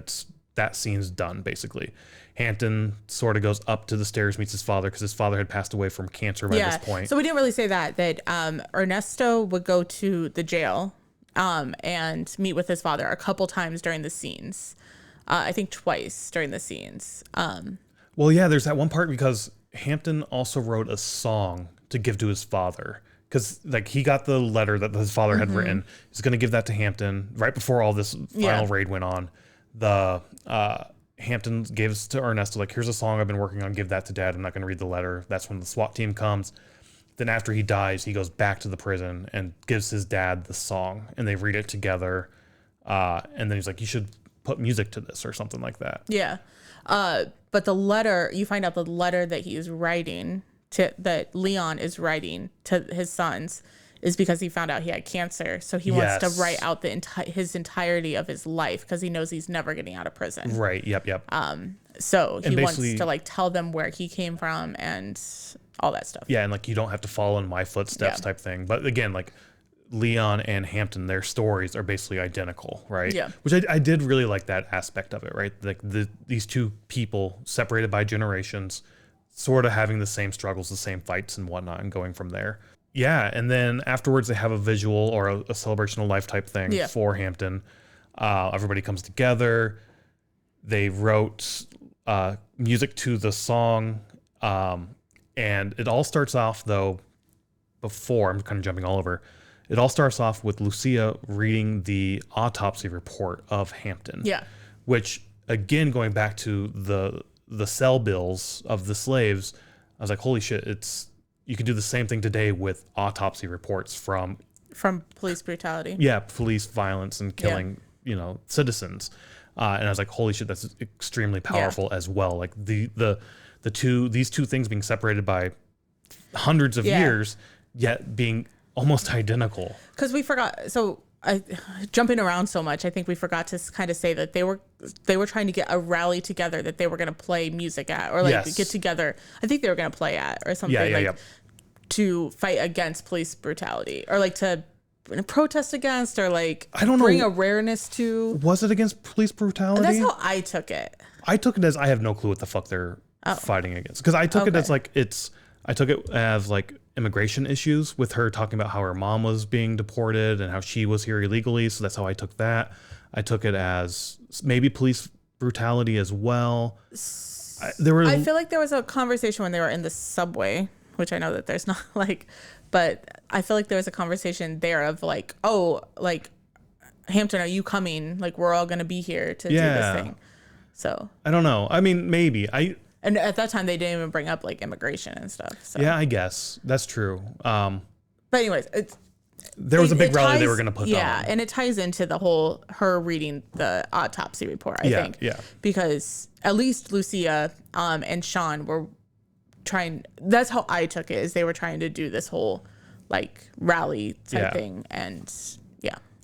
that scene's done, basically. Hampton sort of goes up to the stairs, meets his father, because his father had passed away from cancer by this point. So we didn't really say that Ernesto would go to the jail and meet with his father a couple times during the scenes. I think twice during the scenes. Well, yeah, there's that one part because Hampton also wrote a song to give to his father. Because like he got the letter that his father had written. He's going to give that to Hampton right before all this final raid went on. The Hampton gives to Ernesto, like, here's a song I've been working on, give that to Dad. I'm not going to read the letter. That's when the SWAT team comes. Then after he dies, he goes back to the prison and gives his dad the song, and they read it together. And then he's like, you should put music to this or something like that. Yeah. But the letter, you find out the letter that he is writing, that Leon is writing to his sons, is because he found out he had cancer. So he wants to write out his entirety of his life because he knows he's never getting out of prison. Right. Yep. So he wants to like tell them where he came from and all that stuff. Yeah. And like, you don't have to follow in my footsteps type thing. But again, like Leon and Hampton, their stories are basically identical. Right. Yeah. Which I did really like that aspect of it. Right. Like these two people separated by generations, sort of having the same struggles, the same fights and whatnot, and going from there. Yeah, and then afterwards they have a visual or a celebration of life type thing for Hampton. Everybody comes together. They wrote music to the song, and it all starts off, though, I'm kind of jumping all over. It all starts off with Lucia reading the autopsy report of Hampton. Yeah. Which, again, going back to the cell bills of the slaves, I was like, holy shit, you could do the same thing today with autopsy reports from police brutality. Yeah, police violence and killing, citizens. And I was like, holy shit, that's extremely powerful as well. Like these two things being separated by hundreds of years, yet being almost identical. Because we forgot. So jumping around so much, I think we forgot to kind of say that they were trying to get a rally together that they were going to play music at, or like get together. I think they were going to play at or something to fight against police brutality, or like to protest against, or like bring awareness to. Was it against police brutality? That's how I took it. I took it as I have no clue what the fuck they're fighting against, because I took it as like I took it as like immigration issues with her talking about how her mom was being deported and how she was here illegally. So that's how I took that. I took it as maybe police brutality as well. I feel like there was a conversation when they were in the subway, which I know that there's not but I feel like there was a conversation there of like, oh, like, Hampton, are you coming? Like, we're all going to be here to do this thing. So I don't know. I mean, maybe and at that time, they didn't even bring up like immigration and stuff. So. Yeah, I guess that's true. But anyways, there was a big rally they were going to put on. Yeah, and it ties into the whole her reading the autopsy report, I think. Yeah. Because at least Lucia and Sean were trying. That's how I took it, is they were trying to do this whole like rally type thing, and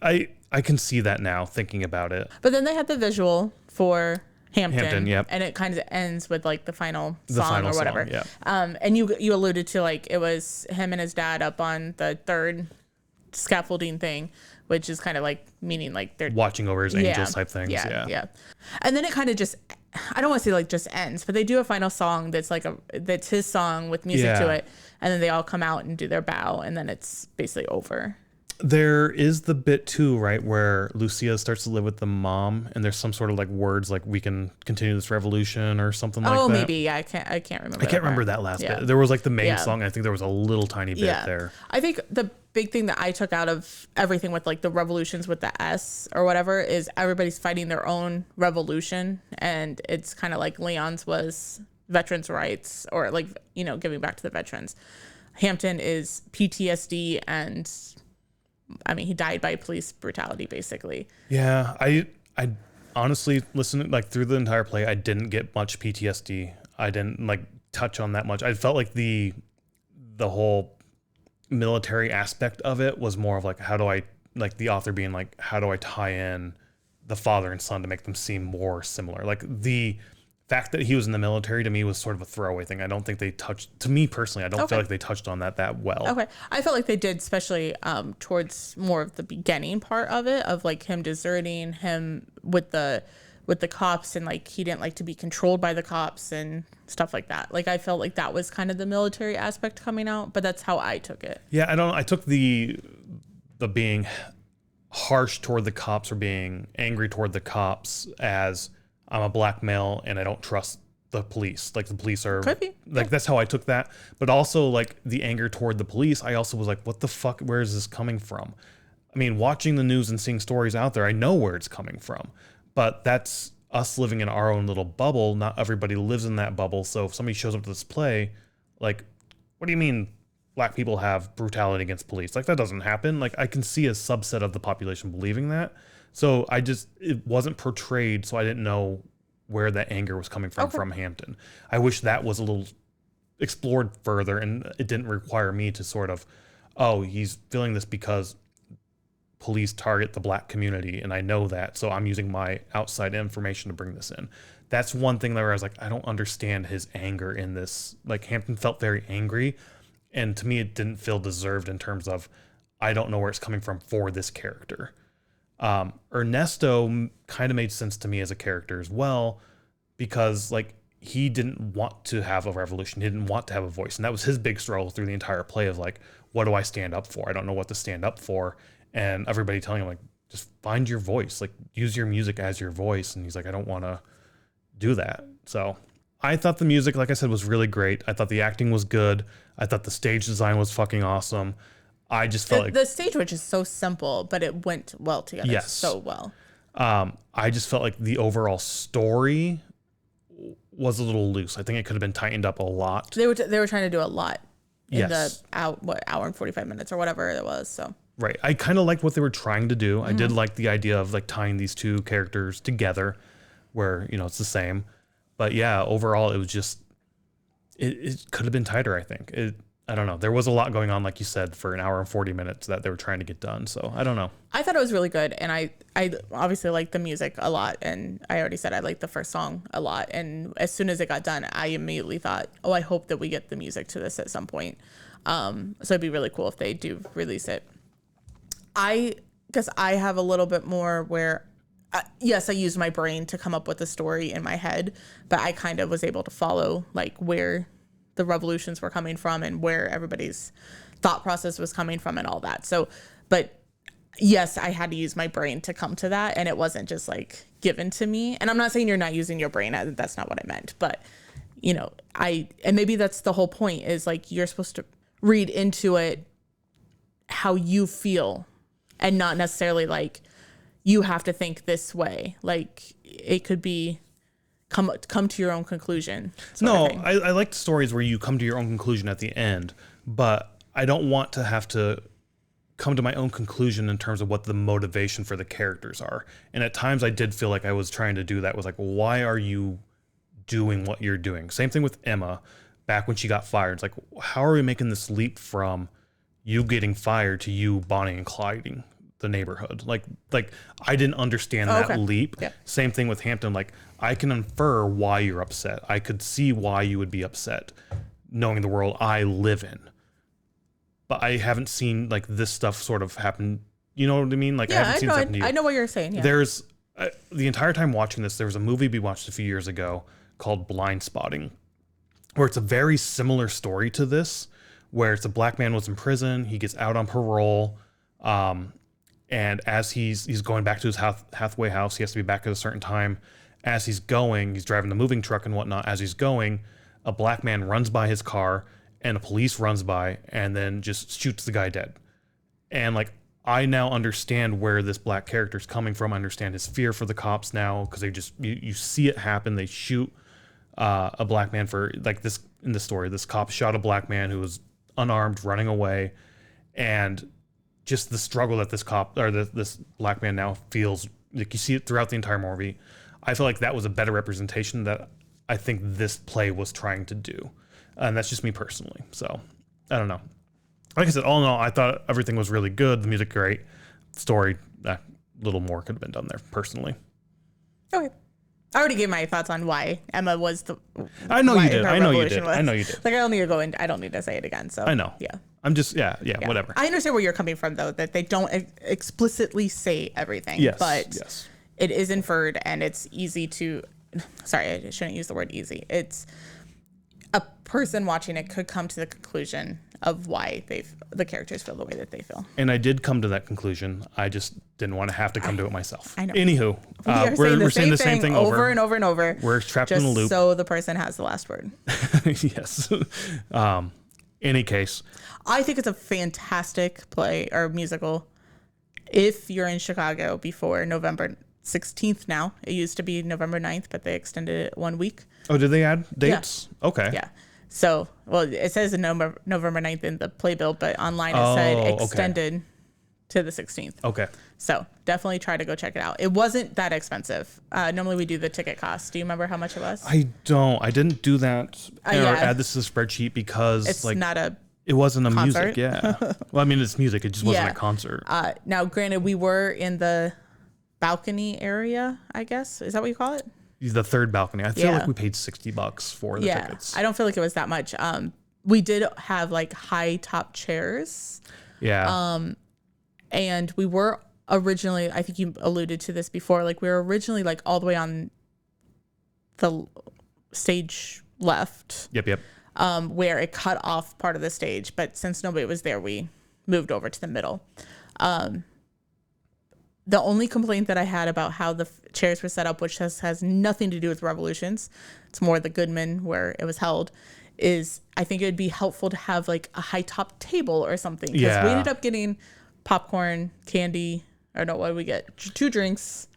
I can see that now thinking about it. But then they had the visual for Hampton, and it kind of ends with like the final song or whatever. And you alluded to like it was him and his dad up on the third scaffolding thing, which is kind of like meaning like they're watching over his angels type things. Yeah. And then it kind of just, I don't want to say like just ends, but they do a final song that's like that's his song with music to it, and then they all come out and do their bow, and then it's basically over. There is the bit too, right, where Lucia starts to live with the mom, and there's some sort of like words like "we can continue this revolution" or something like that. Oh, maybe. Yeah, I can't remember. I can't remember that last bit. There was like the main song. And I think there was a little tiny bit there. I think the big thing that I took out of everything with like the revolutions with the S or whatever is everybody's fighting their own revolution, and it's kind of like Leon's was veterans' rights or like giving back to the veterans. Hampton is PTSD and. I mean, he died by police brutality, basically. Yeah, I honestly listening like through the entire play, I didn't get much PTSD. I didn't like touch on that much. I felt like the whole military aspect of it was more of like how do I like the author being like how do I tie in the father and son to make them seem more similar. Like the fact that he was in the military to me was sort of a throwaway thing. I don't think they touched, to me personally, I don't feel like they touched on that well. Okay. I felt like they did, especially towards more of the beginning part of it, of like him deserting, him with the cops, and like he didn't like to be controlled by the cops and stuff like that. Like I felt like that was kind of the military aspect coming out, but that's how I took it. Yeah, I took the being harsh toward the cops or being angry toward the cops as I'm a black male and I don't trust the police. Like the police are like, that's how I took that. But also like the anger toward the police, I also was like, what the fuck, where is this coming from? I mean, watching the news and seeing stories out there, I know where it's coming from, but that's us living in our own little bubble. Not everybody lives in that bubble. So if somebody shows up to this play, like, what do you mean black people have brutality against police? Like that doesn't happen. Like I can see a subset of the population believing that. So it wasn't portrayed, so I didn't know where that anger was coming from Hampton. I wish that was a little explored further, and it didn't require me to sort of, oh, he's feeling this because police target the black community, and I know that, so I'm using my outside information to bring this in. That's one thing where I was like, I don't understand his anger in this. Like Hampton felt very angry, and to me it didn't feel deserved in terms of, I don't know where it's coming from for this character. Ernesto kind of made sense to me as a character as well, because like he didn't want to have a revolution. He didn't want to have a voice. And that was his big struggle through the entire play of like, what do I stand up for? I don't know what to stand up for. And everybody telling him like, just find your voice, like use your music as your voice. And he's like, I don't want to do that. So I thought the music, like I said, was really great. I thought the acting was good. I thought the stage design was fucking awesome. I just felt like the stage witch is so simple, but it went well together. Yes. So well. I just felt like the overall story was a little loose. I think it could have been tightened up a lot. They were trying to do a lot in the hour and 45 minutes or whatever it was. So right. I kind of liked what they were trying to do. I did like the idea of like tying these two characters together where, it's the same. But yeah, overall it was just it could have been tighter, I think. I don't know. There was a lot going on, like you said, for an hour and 40 minutes that they were trying to get done. So I don't know. I thought it was really good. And I obviously liked the music a lot. And I already said I liked the first song a lot. And as soon as it got done, I immediately thought, oh, I hope that we get the music to this at some point. So it'd be really cool if they do release it. Because I have a little bit more where, yes, I used my brain to come up with the story in my head. But I kind of was able to follow like where the revolutions were coming from and where everybody's thought process was coming from and all that. So, but yes, I had to use my brain to come to that. And it wasn't just like given to me. And I'm not saying you're not using your brain. That's not what I meant. But, and maybe that's the whole point is like, you're supposed to read into it how you feel and not necessarily like you have to think this way. Like it could be, come to your own conclusion. No, I like stories where you come to your own conclusion at the end, but I don't want to have to come to my own conclusion in terms of what the motivation for the characters are. And at times I did feel like I was trying to do that. Was like, why are you doing what you're doing? Same thing with Emma back when she got fired. It's like, how are we making this leap from you getting fired to you Bonnie and Clyding the neighborhood? Like I didn't understand that leap. Yeah. Same thing with Hampton. Like I can infer why you're upset. I could see why you would be upset knowing the world I live in. But I haven't seen like this stuff sort of happen. You know what I mean? Like yeah, I haven't seen this happen to you. I know what you're saying. Yeah. There's the entire time watching this, there was a movie we watched a few years ago called Blind Spotting, where it's a very similar story to this, where it's a black man was in prison. He gets out on parole. And as he's going back to his halfway house, he has to be back at a certain time. As he's going, he's driving the moving truck and whatnot. As he's going, a black man runs by his car, and a police runs by and then just shoots the guy dead. And like, I now understand where this black character is coming from. I understand his fear for the cops now, because they just you see it happen. They shoot a black man for like this in the story. This cop shot a black man who was unarmed, running away, and just the struggle that this cop or this black man now feels. Like, you see it throughout the entire movie. I feel like that was a better representation that I think this play was trying to do, and that's just me personally. So I don't know. Like I said, all in all, I thought everything was really good. The music great. Story, a little more could have been done there, personally. Okay. I already gave my thoughts on why Emma was the. I know you did. I know you did. I know you did. Like, I don't need to go in. I don't need to say it again. So I know. Yeah. I'm just whatever. I understand where you're coming from, though, that they don't explicitly say everything. Yes. But yes. It is inferred, and it's easy to. Sorry, I shouldn't use the word easy. It's a person watching it could come to the conclusion of why the characters feel the way that they feel. And I did come to that conclusion. I just didn't want to have to come to it myself. I know. Anywho, we're saying the same thing over and over and over. We're trapped in a loop. So the person has the last word. Yes. Any case. I think it's a fantastic play or musical. If you're in Chicago before November 16th now. It used to be November 9th, but they extended it 1 week. Oh, did they add dates? Yeah. Okay. Yeah. So, well, it says November 9th in the playbill, but online it said extended to the 16th. Okay. So definitely try to go check it out. It wasn't that expensive. Normally we do the ticket cost. Do you remember how much it was? I don't. I didn't do that or add this to the spreadsheet because it's not a it wasn't a concert. Music. Yeah. Well, I mean, it's music. It just wasn't a concert. Now, granted, we were in the balcony area, I guess. Is that what you call it? The third balcony. I feel like we paid $60 for the tickets. I don't feel like it was that much. We did have like high top chairs. Yeah. And we were originally, I think you alluded to this before, like we were originally like all the way on the stage left. Yep. Where it cut off part of the stage. But since nobody was there, we moved over to the middle. The only complaint that I had about how the chairs were set up, which has nothing to do with Revolutions, it's more the Goodman where it was held, is I think it would be helpful to have like a high top table or something. Because we ended up getting popcorn, candy, or no, what did we get? 2 drinks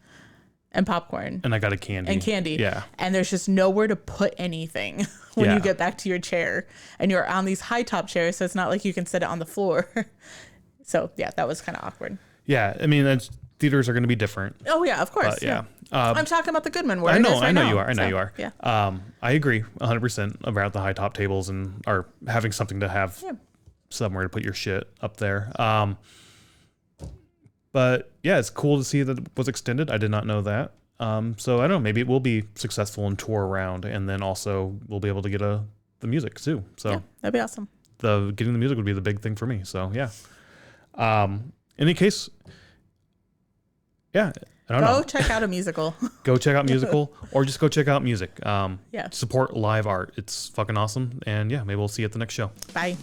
and popcorn. And I got a candy. And candy. Yeah. And there's just nowhere to put anything when you get back to your chair. And you're on these high top chairs, so it's not like you can sit it on the floor. So, yeah, that was kind of awkward. Yeah, I mean, theaters are going to be different. Oh, yeah, of course. But, yeah. I'm talking about the Goodman where I know you are. I know you are. Yeah. I agree 100% about the high top tables or having something to have somewhere to put your shit up there. But yeah, it's cool to see that it was extended. I did not know that. So I don't know, maybe it will be successful and tour around, and then also we'll be able to get the music too. So yeah, that'd be awesome. Getting the music would be the big thing for me. So yeah. In any case, yeah. I don't know. Go check out a musical. Go check out musical, or just go check out music. Yeah. Support live art. It's fucking awesome. And yeah, maybe we'll see you at the next show. Bye.